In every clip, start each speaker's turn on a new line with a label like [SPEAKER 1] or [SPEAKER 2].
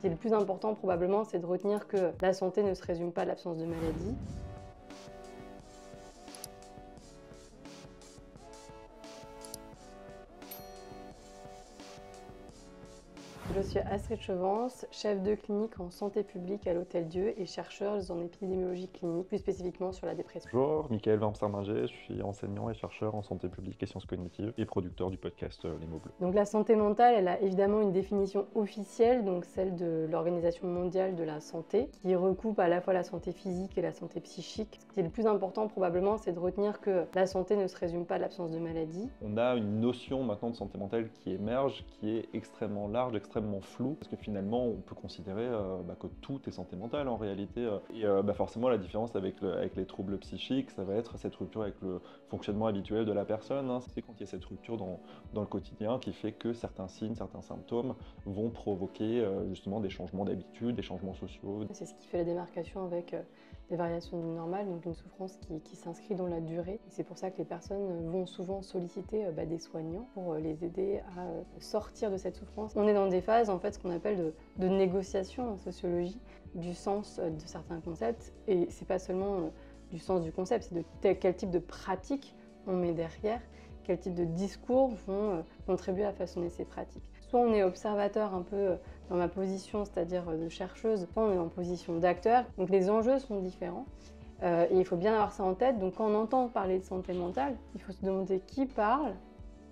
[SPEAKER 1] qui est le plus important probablement, c'est de retenir que la santé ne se résume pas à l'absence de maladie. Je suis Astrid Chevance, chef de clinique en santé publique à l'Hôtel Dieu et chercheuse en épidémiologie clinique, plus spécifiquement sur la dépression.
[SPEAKER 2] Bonjour, Michael Vincent-Minger, je suis enseignant et chercheur en santé publique et sciences cognitives et producteur du podcast Les mots bleus.
[SPEAKER 1] Donc la santé mentale, elle a évidemment une définition officielle, donc celle de l'Organisation mondiale de la santé, qui recoupe à la fois la santé physique et la santé psychique. Ce qui est le plus important probablement, c'est de retenir que la santé ne se résume pas à l'absence de maladie.
[SPEAKER 2] On a une notion maintenant de santé mentale qui émerge, qui est extrêmement large, extrêmement floue, parce que finalement on peut considérer que tout est santé mentale en réalité. Forcément la différence avec les troubles psychiques, ça va être cette rupture avec le fonctionnement habituel de la personne. C'est quand il y a cette rupture dans le quotidien qui fait que certains signes, certains symptômes vont provoquer justement des changements d'habitude, des changements sociaux.
[SPEAKER 1] C'est ce qui fait la démarcation avec des variations du normal, donc une souffrance qui s'inscrit dans la durée. C'est pour ça que les personnes vont souvent solliciter des soignants pour les aider à sortir de cette souffrance. On est dans des phases, en fait, ce qu'on appelle de négociation en sociologie, du sens de certains concepts. Et c'est pas seulement du sens du concept, c'est de quel type de pratique on met derrière, quel type de discours vont contribuer à façonner ces pratiques. Soit on est observateur un peu dans ma position, c'est-à-dire de chercheuse, soit on est en position d'acteur. Donc les enjeux sont différents et il faut bien avoir ça en tête. Donc quand on entend parler de santé mentale, il faut se demander qui parle,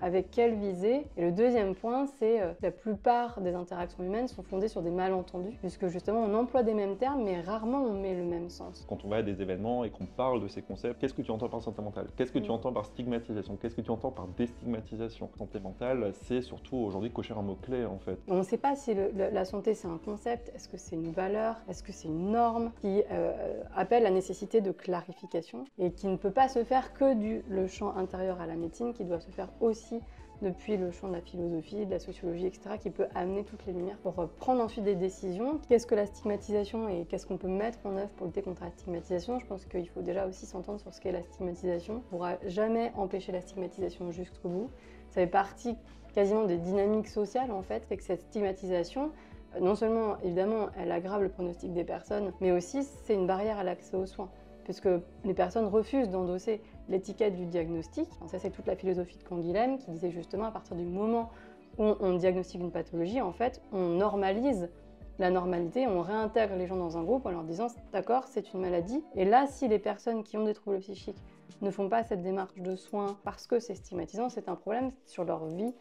[SPEAKER 1] avec quelle visée. Et le deuxième point, c'est que la plupart des interactions humaines sont fondées sur des malentendus, puisque justement on emploie des mêmes termes, mais rarement on met le même sens.
[SPEAKER 2] Quand on va à des événements et qu'on parle de ces concepts, qu'est-ce que tu entends par santé mentale? Qu'est-ce que tu entends par stigmatisation? Qu'est-ce que tu entends par déstigmatisation? Santé mentale, c'est surtout aujourd'hui cocher un mot-clé en fait.
[SPEAKER 1] On ne sait pas si la santé c'est un concept, est-ce que c'est une valeur, est-ce que c'est une norme qui appelle la nécessité de clarification et qui ne peut pas se faire que le champ intérieur à la médecine, qui doit se faire aussi depuis le champ de la philosophie, de la sociologie, etc., qui peut amener toutes les lumières pour prendre ensuite des décisions. Qu'est-ce que la stigmatisation et qu'est-ce qu'on peut mettre en œuvre pour lutter contre la stigmatisation? Je pense qu'il faut déjà aussi s'entendre sur ce qu'est la stigmatisation. On ne pourra jamais empêcher la stigmatisation jusqu'au bout. Ça fait partie quasiment des dynamiques sociales en fait, c'est que cette stigmatisation, non seulement évidemment elle aggrave le pronostic des personnes, mais aussi c'est une barrière à l'accès aux soins, puisque les personnes refusent d'endosser l'étiquette du diagnostic. Ça, c'est toute la philosophie de Canguilhem qui disait justement à partir du moment où on diagnostique une pathologie, en fait, on normalise la normalité, on réintègre les gens dans un groupe en leur disant « d'accord, c'est une maladie ». Et là, si les personnes qui ont des troubles psychiques ne font pas cette démarche de soins parce que c'est stigmatisant, c'est un problème sur leur vie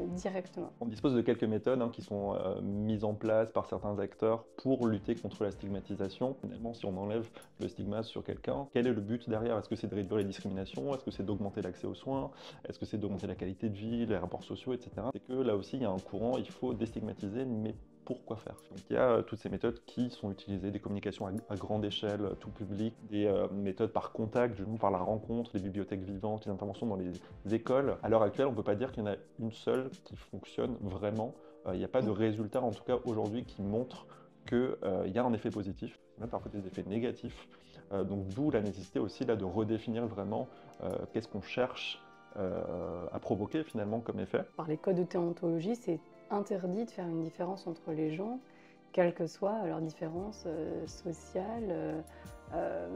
[SPEAKER 1] directement.
[SPEAKER 2] On dispose de quelques méthodes qui sont mises en place par certains acteurs pour lutter contre la stigmatisation. Finalement, si on enlève le stigma sur quelqu'un, quel est le but derrière? Est-ce que c'est de réduire les discriminations? Est-ce que c'est d'augmenter l'accès aux soins? Est-ce que c'est d'augmenter la qualité de vie, les rapports sociaux, etc. C'est que là aussi, il y a un courant, il faut déstigmatiser, mais pourquoi faire? Donc il y a toutes ces méthodes qui sont utilisées, des communications à grande échelle, tout public, des méthodes par contact, par la rencontre, les bibliothèques vivantes, les interventions dans les écoles. À l'heure actuelle, on ne peut pas dire qu'il y en a une seule qui fonctionne vraiment. Il n'y a pas de résultat, en tout cas aujourd'hui, qui montre qu'il y a un effet positif, même parfois des effets négatifs. Donc d'où la nécessité aussi là, de redéfinir vraiment qu'est-ce qu'on cherche à provoquer finalement comme effet.
[SPEAKER 1] Par les codes de déontologie, c'est interdit de faire une différence entre les gens, quelle que soit leur différence sociale,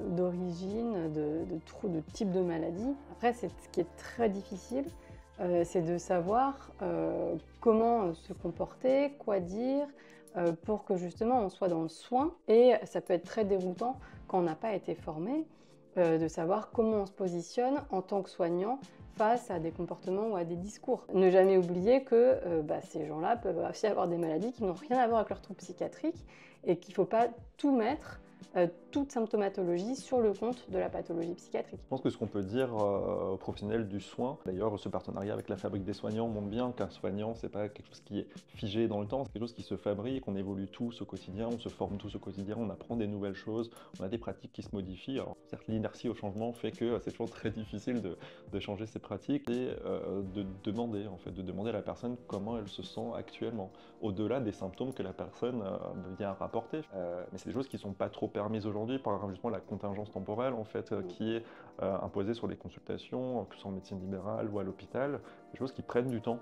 [SPEAKER 1] d'origine, de type de maladie. Après, ce qui est très difficile, c'est de savoir comment se comporter, quoi dire, pour que justement on soit dans le soin. Et ça peut être très déroutant quand on n'a pas été formé, de savoir comment on se positionne en tant que soignant face à des comportements ou à des discours. Ne jamais oublier que ces gens-là peuvent aussi avoir des maladies qui n'ont rien à voir avec leur trouble psychiatrique et qu'il ne faut pas tout mettre, toute symptomatologie sur le compte de la pathologie psychiatrique.
[SPEAKER 2] Je pense que ce qu'on peut dire aux professionnels du soin, d'ailleurs ce partenariat avec la Fabrique des soignants montre bien qu'un soignant c'est pas quelque chose qui est figé dans le temps, c'est quelque chose qui se fabrique, on évolue tous au quotidien, on se forme tous au quotidien, on apprend des nouvelles choses, on a des pratiques qui se modifient. Alors certes l'inertie au changement fait que c'est toujours très difficile de changer ses pratiques et de demander à la personne comment elle se sent actuellement, au-delà des symptômes que la personne vient rapporter. Mais c'est des choses qui sont pas trop permise aujourd'hui par justement la contingence temporelle en fait, qui est imposée sur les consultations, que ce soit en médecine libérale ou à l'hôpital, des choses qui prennent du temps.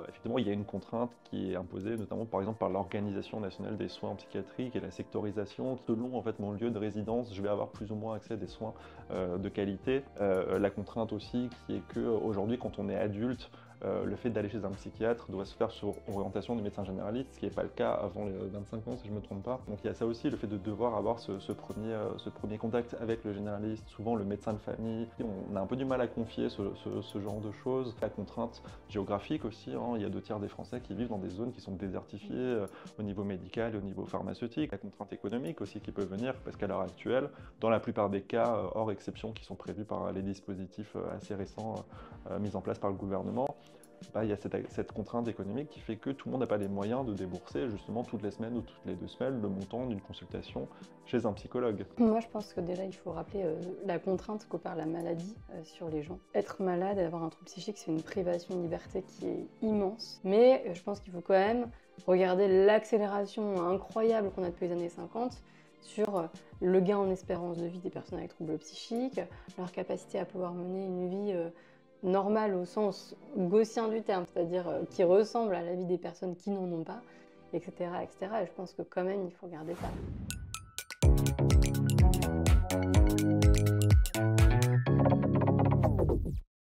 [SPEAKER 2] Effectivement, il y a une contrainte qui est imposée notamment par exemple par l'Organisation nationale des soins en psychiatrie, qui est la sectorisation. Selon en fait mon lieu de résidence, je vais avoir plus ou moins accès à des soins de qualité. La contrainte aussi qui est qu'aujourd'hui, quand on est adulte, le fait d'aller chez un psychiatre doit se faire sur orientation du médecin généraliste, ce qui n'est pas le cas avant les 25 ans si je ne me trompe pas. Donc il y a ça aussi, le fait de devoir avoir ce premier contact avec le généraliste, souvent le médecin de famille. On a un peu du mal à confier ce genre de choses. La contrainte géographique aussi, hein, il y a 2 tiers des Français qui vivent dans des zones qui sont désertifiées au niveau médical et au niveau pharmaceutique. La contrainte économique aussi qui peut venir, parce qu'à l'heure actuelle, dans la plupart des cas, hors exception qui sont prévus par les dispositifs assez récents mis en place par le gouvernement, il y a cette contrainte économique qui fait que tout le monde n'a pas les moyens de débourser justement toutes les semaines ou toutes les 2 semaines le montant d'une consultation chez un psychologue.
[SPEAKER 1] Moi, je pense que déjà, il faut rappeler la contrainte qu'opère la maladie sur les gens. Être malade et avoir un trouble psychique, c'est une privation de liberté qui est immense. Mais je pense qu'il faut quand même regarder l'accélération incroyable qu'on a depuis les années 50 sur le gain en espérance de vie des personnes avec troubles psychiques, leur capacité à pouvoir mener une vie normale au sens gaussien du terme, c'est-à-dire qui ressemble à la vie des personnes qui n'en ont pas, etc., etc. Et je pense que quand même, il faut garder ça.